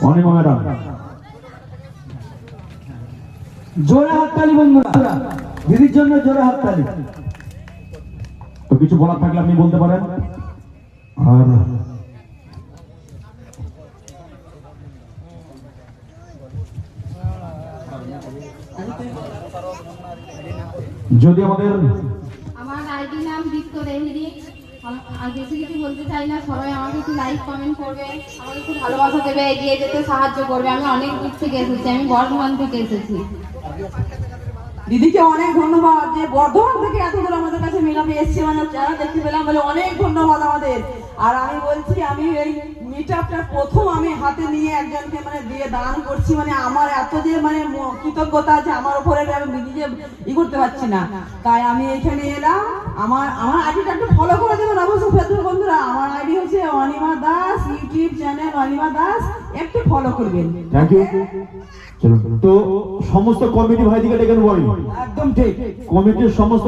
Anima madam, জোরে হাততালি বন্ধুরা, দিদির জন্য জোরে হাততালি। তো কিছু বলার থাকলে আপনি বলতে পারেন। আর যদি আমাদের আমার আইডি নাম দীপ্ত রেহেরি। আর বেশি কিছু বলতে চাই না, সবাই আমাকে একটু লাইক কমেন্ট করবে, আমাকে একটু ভালোবাসা দেবে, এগিয়ে যেতে সাহায্য করবে। আমি অনেক দূর থেকে এসেছি, আমি বর্ধমান থেকে এসেছি। দিদিকে অনেক ধন্যবাদ যে বর্ধমান থেকে এত দূর আমাদের কাছে মিলাপে এসছে, মানে যারা দেখতে পেলাম বলে অনেক ধন্যবাদ আমাদের। আর আমি বলছি, আমি এই মিটআপটা প্রথম আমি হাতে নিয়ে একজনকে মানে দিয়ে দান করছি, মানে আমার এত যে মানে কৃতজ্ঞতা আছে আমার উপরে, আমি নিজে করতে পারছি না। তাই আমি এখানে এলাম। আমার আইডিটা একটু ফলো করে দেবেন অবশ্যই ফেসবুক বন্ধুরা। আমার আইডি হচ্ছে অনিমা দাস, ইউটিউব চ্যানেল অনিমা দাস, একটু ফলো করবেন। Thank you. চলো, তো সমস্ত কমিটি ভাইদিকে ডেকে নেবো আমি। একদম ঠিক। কমিটির সমস্ত